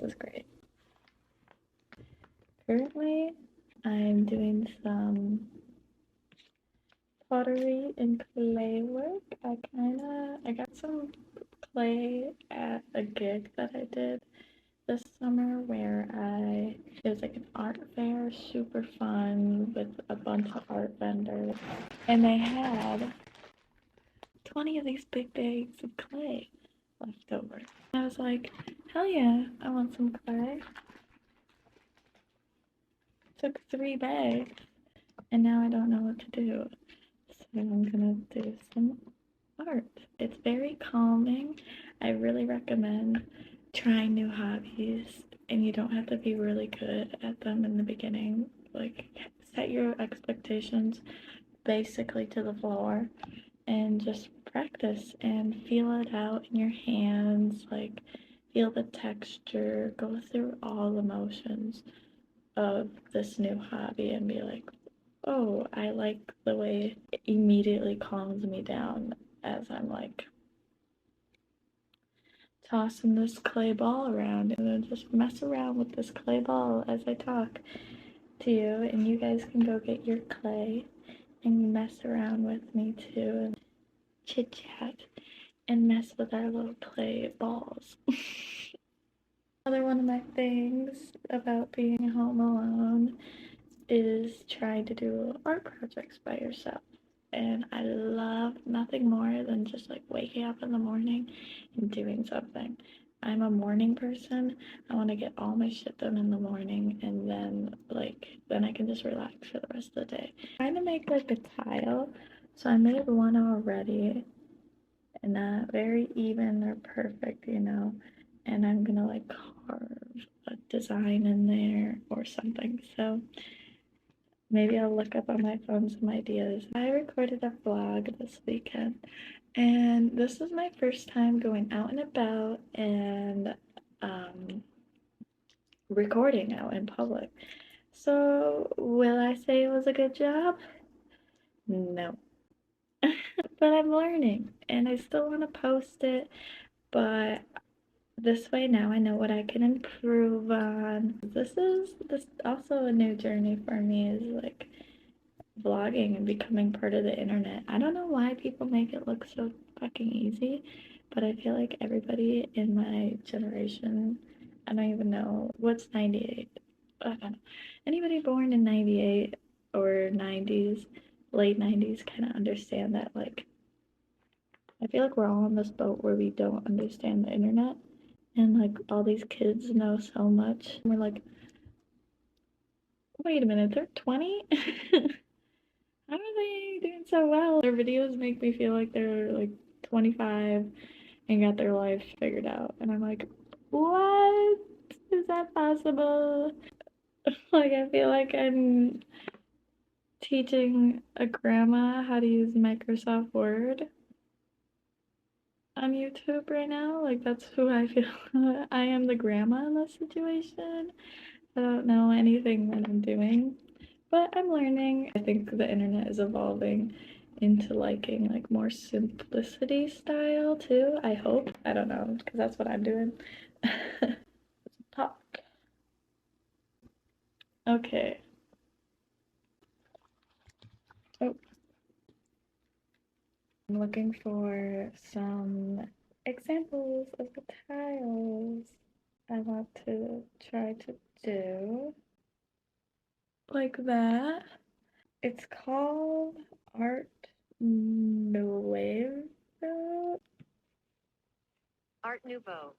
this is great. Currently, I'm doing some pottery and clay work. I got some clay at a gig that I did this summer where it was like an art fair, super fun with a bunch of art vendors. And they had 20 of these big bags of clay left over. I was like, hell yeah, I want some clay. Took 3 bags, and now I don't know what to do. So I'm gonna do some art. It's very calming. I really recommend trying new hobbies, and you don't have to be really good at them in the beginning. Like, set your expectations basically to the floor and just practice and feel it out in your hands, like feel the texture, go through all the motions of this new hobby and be like, oh, I like the way it immediately calms me down as I'm like tossing this clay ball around, and then just mess around with this clay ball as I talk to you, and you guys can go get your clay and mess around with me too and chit chat and mess with our little clay balls. Another one of my things about being home alone is trying to do art projects by yourself. And I love nothing more than just like waking up in the morning and doing something. I'm a morning person. I want to get all my shit done in the morning, and then I can just relax for the rest of the day. I'm trying to make like a tile. So I made one already, and not very even or perfect, and I'm gonna like carve a design in there or something. So maybe I'll look up on my phone some ideas. I recorded a vlog this weekend, and this is my first time going out and about and recording out in public. So will I say it was a good job? No. But I'm learning, and I still want to post it, but this way now I know what I can improve on. This also a new journey for me, is like vlogging and becoming part of the internet. I don't know why people make it look so fucking easy, but I feel like everybody in my generation, I don't even know what's 98. I don't know. Anybody born in 98 or 90s, late 90s, kind of understand that. Like, I feel like we're all on this boat where we don't understand the internet, and like all these kids know so much. We're like, wait a minute, they're 20? How are they doing so well? Their videos make me feel like they're like 25 and got their life figured out. And I'm like, what? Is that possible? Like, I feel like I'm teaching a grandma how to use Microsoft Word on YouTube right now. Like, that's who I feel. I am the grandma in this situation. I don't know anything that I'm doing, but I'm learning. I think the internet is evolving into liking like more simplicity style too. I hope. I don't know, because that's what I'm doing. Talk. Okay. Oh, I'm looking for some examples of the tiles I want to try to do. Like that. It's called Art Nouveau. Art Nouveau.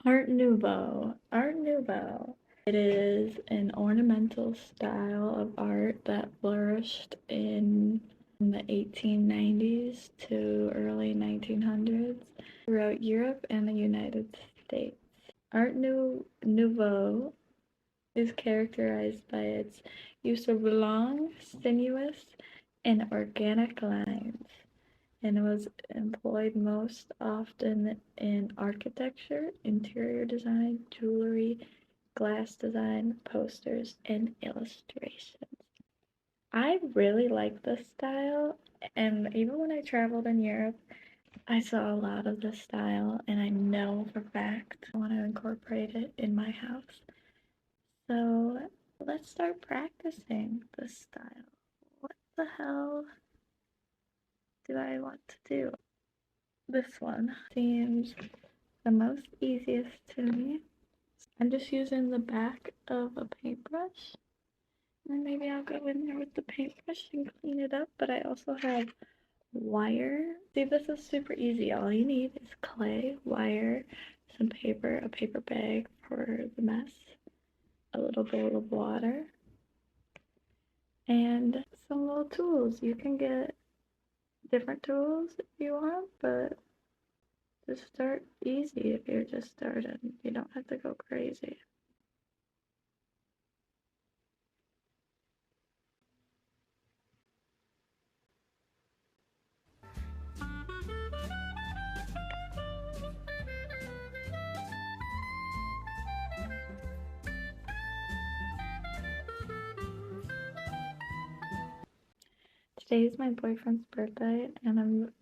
Art Nouveau. Art Nouveau. It is an ornamental style of art that flourished in the 1890s to early 1900s throughout Europe and the United States. Art Nouveau is characterized by its use of long, sinuous, and organic lines, and it was employed most often in architecture, interior design, jewelry, glass design, posters, and illustrations. I really like this style, and even when I traveled in Europe, I saw a lot of this style and I know for a fact I want to incorporate it in my house. So let's start practicing this style. What the hell do I want to do? This one seems the most easiest to me. I'm just using the back of a paintbrush. And maybe I'll go in there with the paintbrush and clean it up, but I also have wire. See, this is super easy. All you need is clay, wire, some paper, a paper bag for the mess, a little bowl of water, and some little tools. You can get different tools if you want, but just start easy if you're just starting. You don't have to go crazy. Today's my boyfriend's birthday, and I'm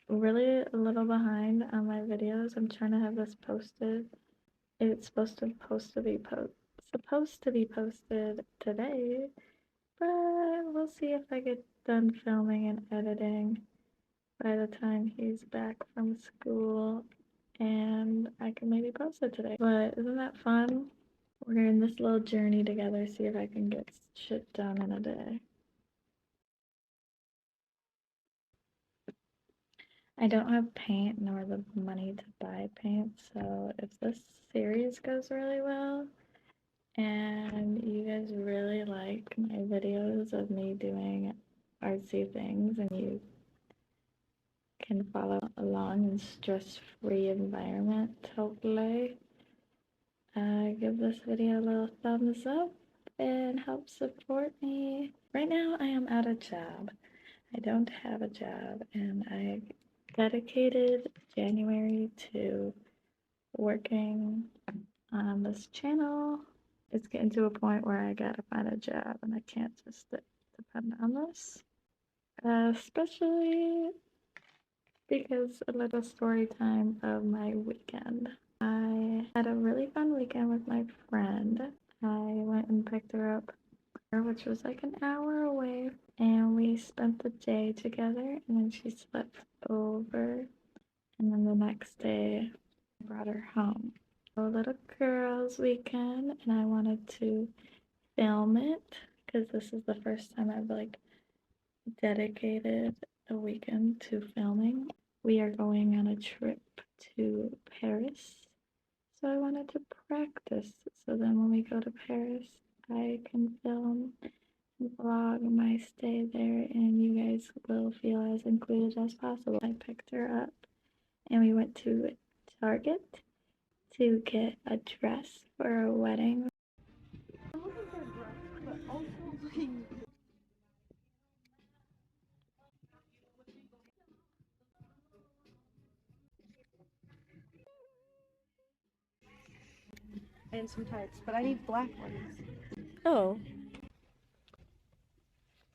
really a little behind on my videos. I'm trying to have this posted. It's supposed to be posted today, but we'll see if I get done filming and editing by the time he's back from school, and I can maybe post it today. But isn't that fun? We're in this little journey together, see if I can get shit done in a day. I don't have paint nor the money to buy paint, so if this series goes really well and you guys really like my videos of me doing artsy things and you can follow along in stress-free environment, hopefully, give this video a little thumbs up and help support me. Right now I am out of job. I don't have a job, and I dedicated January to working on this channel. It's getting to a point where I gotta find a job and I can't just depend on this. Especially because a little story time of my weekend. I had a really fun weekend with my friend. I went and picked her up, which was like an hour away, and we spent the day together, and then she slept over, and then the next day I brought her home. A little girls weekend, and I wanted to film it because this is the first time I've like dedicated a weekend to filming. We are going on a trip to Paris, so I wanted to practice so then when we go to Paris I can film and vlog my stay there and you guys will feel as included as possible. I picked her up and we went to Target to get a dress for a wedding. And some tights, but I need black ones. Oh.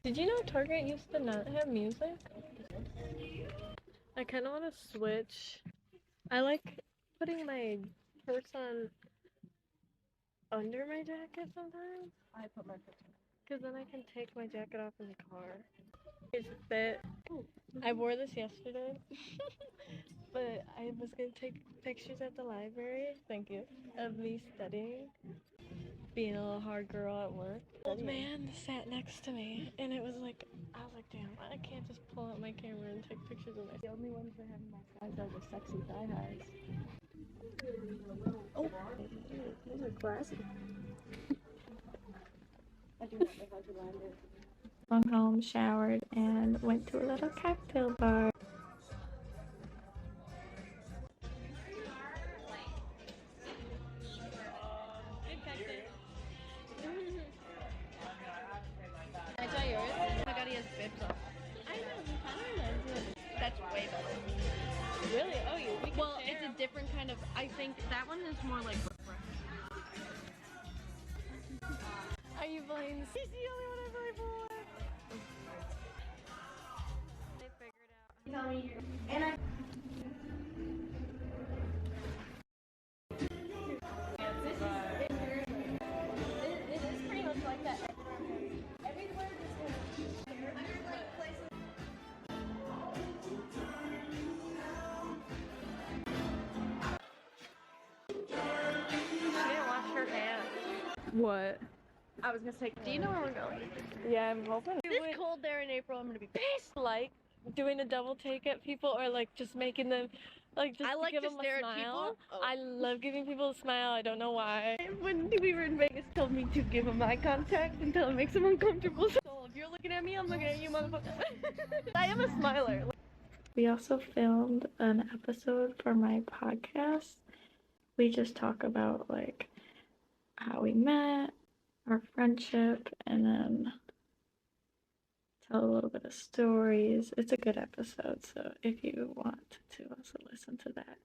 Did you know Target used to not have music? I kind of want to switch. I like putting my purse on under my jacket sometimes. I put my purse in. Because then I can take my jacket off in the car. Here's a fit. I wore this yesterday. But I was going to take pictures at the library, thank you, of me studying. Being a little hard girl at work. Old man sat next to me, and it was like, I was like, damn, I can't just pull out my camera and take pictures of myself. The only ones that have my size are the sexy thigh highs. Oh, those are classy. I do not know how to land it. Swung home, showered, and went to a little cocktail bar. Can I try yours? Oh my god, he has bibs on. I know, he kind of reminds me of. That's way better. Really? Oh, you? Well, it's a different kind of. I think that one is more like refresh. Are you playing? He's the only one I play for. They figured out. Tell me, and I. What? I was gonna say, do you know where we're going? Yeah, I'm hoping. It's cold there in April. I'm gonna be pissed. Like doing a double take at people, or like just making them, like just I to like give to them a stare at smile. people. Oh. I love giving people a smile. I don't know why. When we were in Vegas, told me to give him eye contact until it makes him uncomfortable. So if you're looking at me, I'm looking at you, motherfucker. I am a smiler. We also filmed an episode for my podcast. We just talk about like how we met, our friendship, and then tell a little bit of stories. It's a good episode, so if you want to also listen to that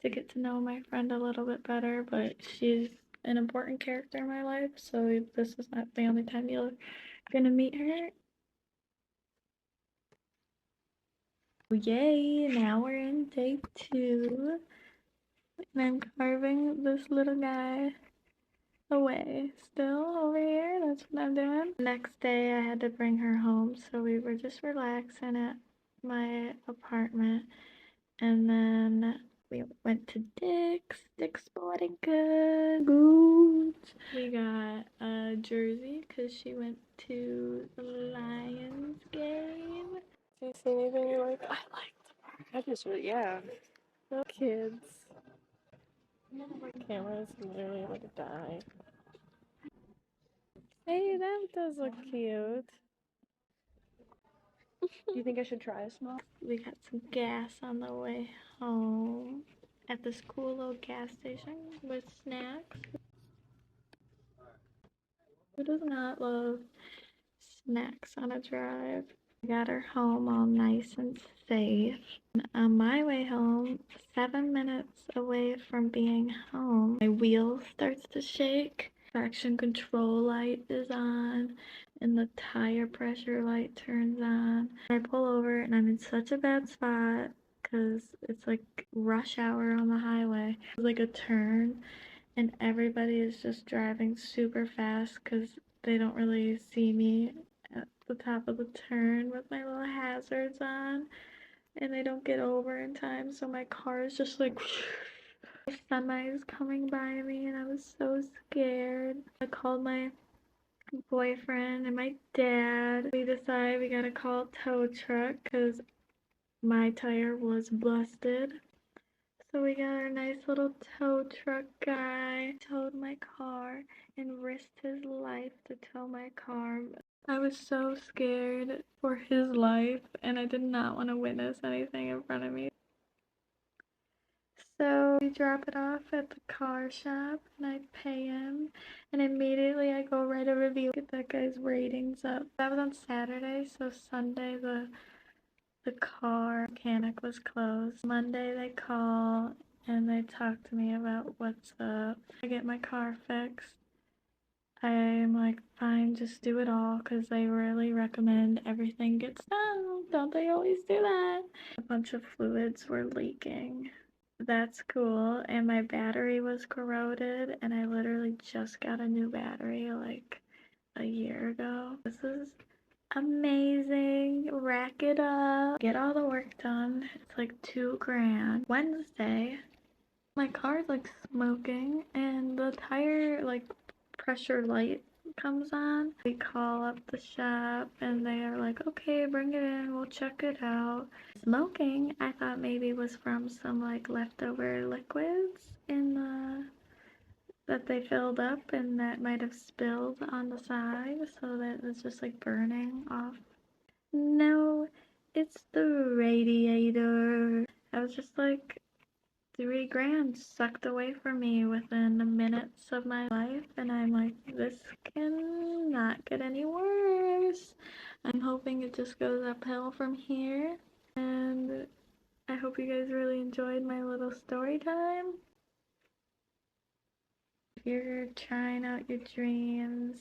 to get to know my friend a little bit better, but she's an important character in my life, so this is not the only time you're gonna meet her. Yay, now we're in day 2, and I'm carving this little guy away still over here. That's what I'm doing. The next day I had to bring her home, so we were just relaxing at my apartment, and then we went to Dick's Sporting Goods. We got a jersey because she went to the Lions game. Do you see anything you like? I like I just, yeah. the kids. My camera is literally like a die. Hey, that does look cute. Do you think I should try a small? We got some gas on the way home at this cool little gas station with snacks. Who does not love snacks on a drive? I got her home all nice and safe. And on my way home, 7 minutes away from being home, my wheel starts to shake. Traction control light is on and the tire pressure light turns on. I pull over and I'm in such a bad spot because it's like rush hour on the highway. It's like a turn and everybody is just driving super fast because they don't really see me at the top of the turn with my little hazards on, and they don't get over in time, so my car is just like semi is coming by me, and I was so scared. I called my boyfriend and my dad. We decided we gotta call a tow truck because my tire was busted. So we got our nice little tow truck guy, towed my car and risked his life to tow my car. I was so scared for his life and I did not want to witness anything in front of me. So we drop it off at the car shop and I pay him, and immediately I go write a review, get that guy's ratings up. That was on Saturday, so Sunday the car mechanic was closed. Monday they call and they talk to me about what's up. I get my car fixed. I'm like, fine, just do it all because they really recommend everything gets done. Don't they always do that? A bunch of fluids were leaking. That's cool. And my battery was corroded and I literally just got a new battery like a year ago. This is amazing. Rack it up. Get all the work done. It's like $2,000. Wednesday, my car's like smoking and the tire like pressure light comes on. We call up the shop and they are like, okay, bring it in, we'll check it out. Smoking, I thought maybe was from some like leftover liquids in the that they filled up and that might have spilled on the side, so that it's just like burning off. No, it's the radiator. I was just like, $3,000 sucked away from me within the minutes of my life, and I'm like, this cannot get any worse. I'm hoping it just goes uphill from here, and I hope you guys really enjoyed my little story time. If you're trying out your dreams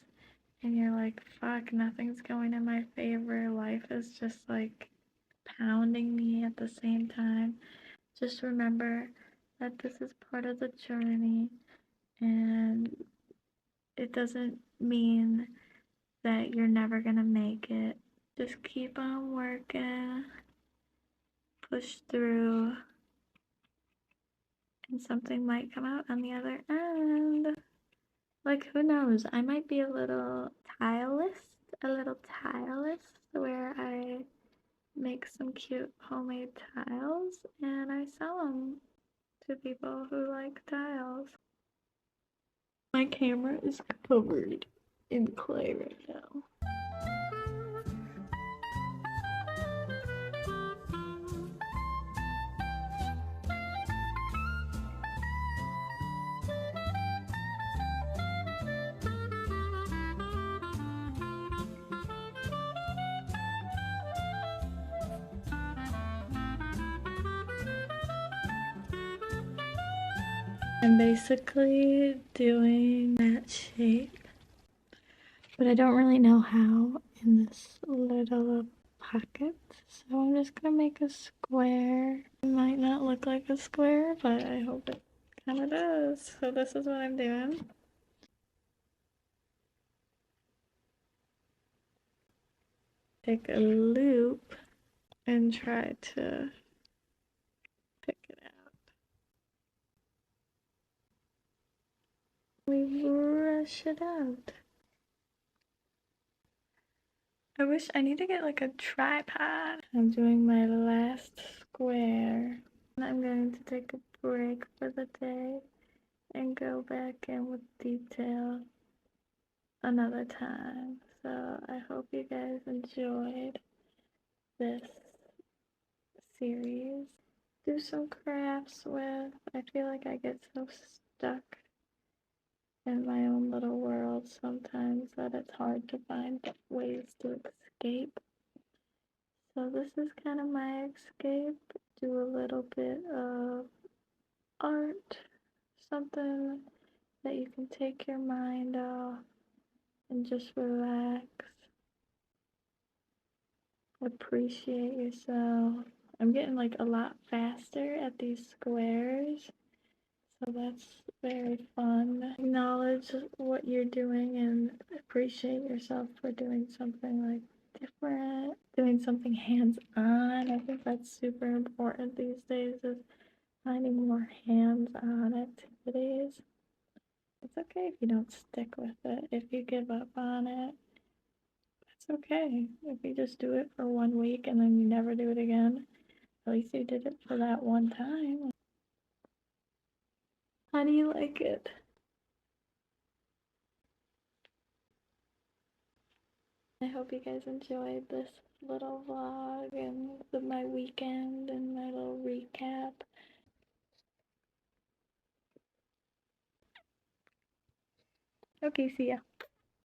and you're like, fuck, nothing's going in my favor, life is just like pounding me at the same time, just remember that this is part of the journey and it doesn't mean that you're never gonna make it. Just keep on working, push through, and something might come out on the other end. Like, who knows? I might be a little tileist, where I make some cute homemade tiles and I sell them to people who like tiles. My camera is covered in clay right now. I'm basically doing that shape, but I don't really know how in this little pocket. So I'm just gonna make a square. It might not look like a square, but I hope it kind of does. So this is what I'm doing. Take a loop and try to pick it out. We brush it out. I wish I need to get like a tripod. I'm doing my last square. I'm going to take a break for the day and go back in with detail another time. So I hope you guys enjoyed this series. Do some crafts with. I feel like I get so stuck in my own little world sometimes that it's hard to find ways to escape. So this is kind of my escape. Do a little bit of art, something that you can take your mind off and just relax. Appreciate yourself. I'm getting like a lot faster at these squares, so that's very fun. Acknowledge what you're doing and appreciate yourself for doing something like different, doing something hands-on. I think that's super important these days, is finding more hands-on activities. It's okay if you don't stick with it. If you give up on it, that's okay. If you just do it for 1 week and then you never do it again, at least you did it for that one time. How do you like it? I hope you guys enjoyed this little vlog and my weekend and my little recap. Okay, see ya.